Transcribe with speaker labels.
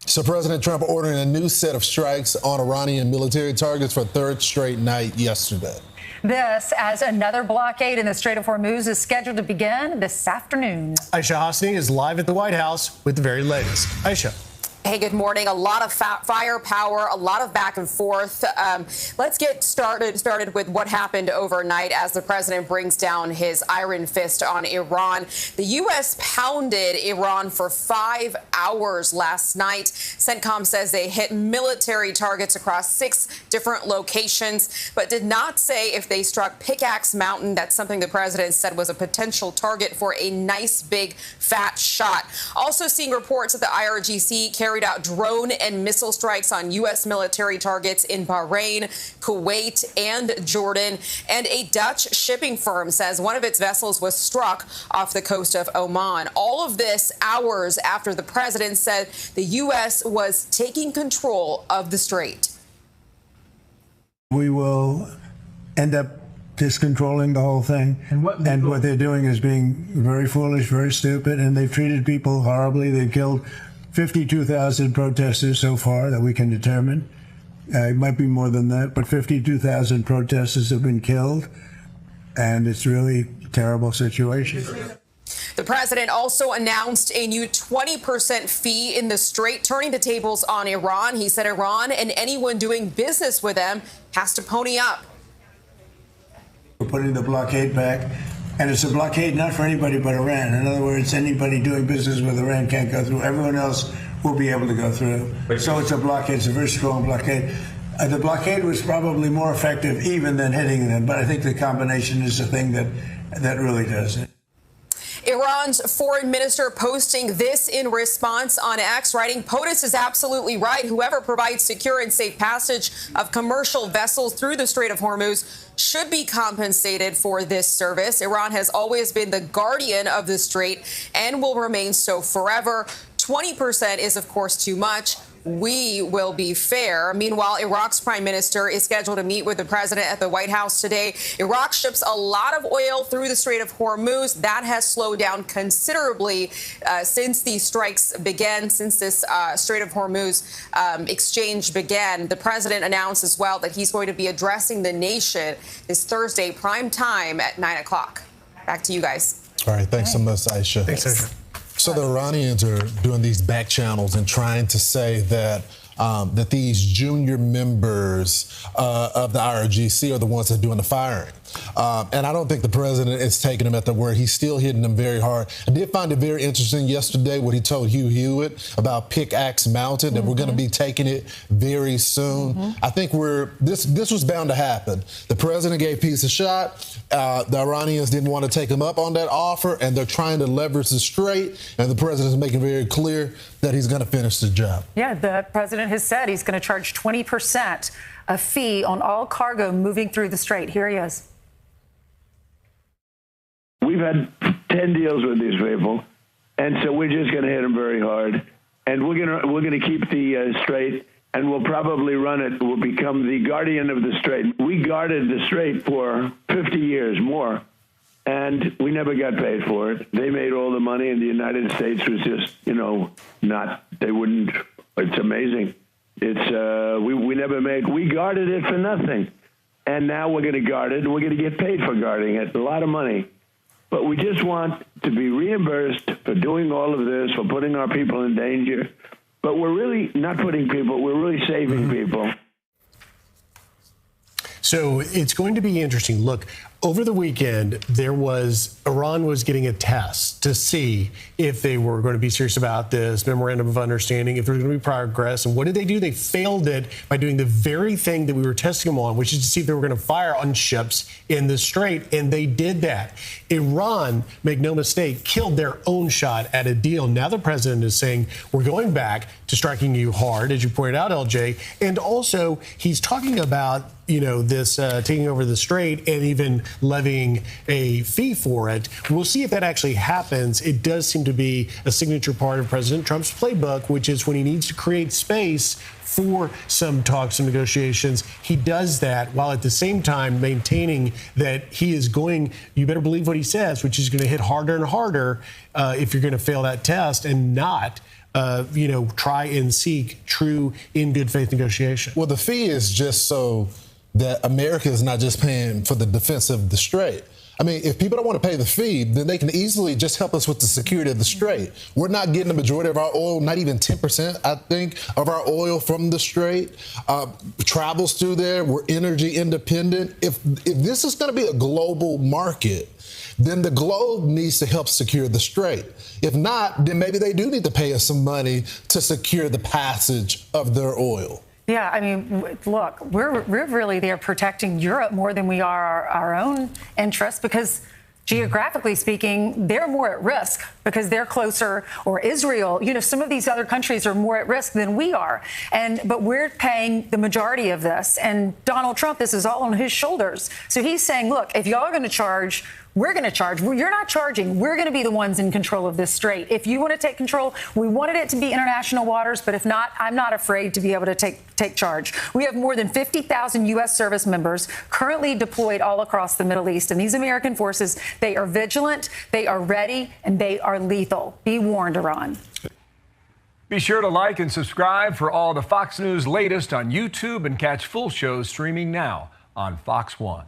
Speaker 1: So President Trump ordering a new set of strikes on Iranian military targets for a third straight night yesterday.
Speaker 2: This as another blockade in the Strait of Hormuz is scheduled to begin this afternoon.
Speaker 3: Aisha Hosni is live at the White House with the very latest. Aisha.
Speaker 4: Hey, good morning. A lot of firepower, a lot of back and forth. Let's get started with what happened overnight as the president brings down his iron fist on Iran. The U.S. pounded Iran for 5 hours last night. CENTCOM says they hit military targets across 6 different locations, but did not say if they struck Pickaxe Mountain. That's something the president said was a potential target for a nice big fat shot. Also seeing reports that the IRGC carried out drone and missile strikes on U.S. military targets in Bahrain, Kuwait, and Jordan. And a Dutch shipping firm says one of its vessels was struck off the coast of Oman. All of this hours after the president said the U.S. was taking control of the strait.
Speaker 5: We will end up discontrolling the whole thing. And what they're doing is being very foolish, very stupid, and they've treated people horribly. They've killed 52,000 protesters so far that we can determine. It might be more than that, but 52,000 protesters have been killed, and it's really a terrible situation.
Speaker 4: The president also announced a new 20% fee in the strait, turning the tables on Iran. He said Iran and anyone doing business with them has to pony up.
Speaker 5: We're putting the blockade back. And it's a blockade not for anybody but Iran. In other words, anybody doing business with Iran can't go through. Everyone else will be able to go through. So it's a blockade. It's a very strong blockade. The blockade was probably more effective even than hitting them. But I think the combination is the thing that really does it.
Speaker 4: Iran's foreign minister posting this in response on X, writing, POTUS is absolutely right. Whoever provides secure and safe passage of commercial vessels through the Strait of Hormuz should be compensated for this service. Iran has always been the guardian of the strait and will remain so forever. 20% is, of course, too much. We will be fair. Meanwhile, Iraq's prime minister is scheduled to meet with the president at the White House today. Iraq ships a lot of oil through the Strait of Hormuz. That has slowed down considerably since these strikes began, since this Strait of Hormuz exchange began. The president announced as well that he's going to be addressing the nation this Thursday, prime time at 9 o'clock. Back to you guys.
Speaker 1: All right. Thanks so much, Aisha.
Speaker 3: Thanks, Aisha.
Speaker 1: So the Iranians are doing these back channels and trying to say that that these junior members of the IRGC are the ones that are doing the firing. And I don't think the president is taking them at their word. He's still hitting them very hard. I did find it very interesting yesterday what he told Hugh Hewitt about Pickaxe Mountain, that we're going to be taking it very soon. I think this was bound to happen. The president gave peace a shot. The Iranians didn't want to take him up on that offer, and they're trying to leverage the strait. And the president is making very clear that he's going to finish the job.
Speaker 2: Yeah, the president has said he's going to charge 20% a fee on all cargo moving through the strait. Here he is.
Speaker 6: We've had 10 deals with these people, and so we're just going to hit them very hard. And we're going to keep the strait, and we'll probably run it. We'll become the guardian of the strait. We guarded the strait for 50 years more, and we never got paid for it. They made all the money, and the United States was just, they wouldn't. It's amazing. It's we never made. We guarded it for nothing, and now we're going to guard it, and we're going to get paid for guarding it. A lot of money. But we just want to be reimbursed for doing all of this, for putting our people in danger. But we're really not putting people, we're really saving people.
Speaker 3: So it's going to be interesting. Look, over the weekend, Iran was getting a test to see if they were going to be serious about this memorandum of understanding, if there was going to be progress. And what did they do? They failed it by doing the very thing that we were testing them on, which is to see if they were going to fire on ships in the strait. And they did that. Iran, make no mistake, killed their own shot at a deal. Now the president is saying, we're going back to striking you hard, as you pointed out, LJ. And also, he's talking about, this taking over the strait and even levying a fee for it. We'll see if that actually happens. It does seem to be a signature part of President Trump's playbook, which is when he needs to create space for some talks and negotiations, he does that while at the same time maintaining that he is going, you better believe what he says, which is going to hit harder and harder if you're going to fail that test and not try and seek true in good faith negotiation.
Speaker 1: Well, the fee is just so that America is not just paying for the defense of the Strait. I mean, if people don't want to pay the fee, then they can easily just help us with the security of the Strait. We're not getting the majority of our oil, not even 10%, I think, of our oil from the Strait. Travels through there. We're energy independent. If this is going to be a global market, then the globe needs to help secure the Strait. If not, then maybe they do need to pay us some money to secure the passage of their oil.
Speaker 2: Yeah, I mean, look, we're really there protecting Europe more than we are our own interests, because geographically speaking, they're more at risk because they're closer, or Israel, some of these other countries are more at risk than we are. But we're paying the majority of this. And Donald Trump, this is all on his shoulders. So he's saying, look, if y'all are going to charge, we're going to charge. You're not charging. We're going to be the ones in control of this strait. If you want to take control, we wanted it to be international waters, but if not, I'm not afraid to be able to take charge. We have more than 50,000 U.S. service members currently deployed all across the Middle East. And these American forces, they are vigilant, they are ready, and they are lethal. Be warned, Iran.
Speaker 7: Be sure to like and subscribe for all the Fox News latest on YouTube, and catch full shows streaming now on Fox One.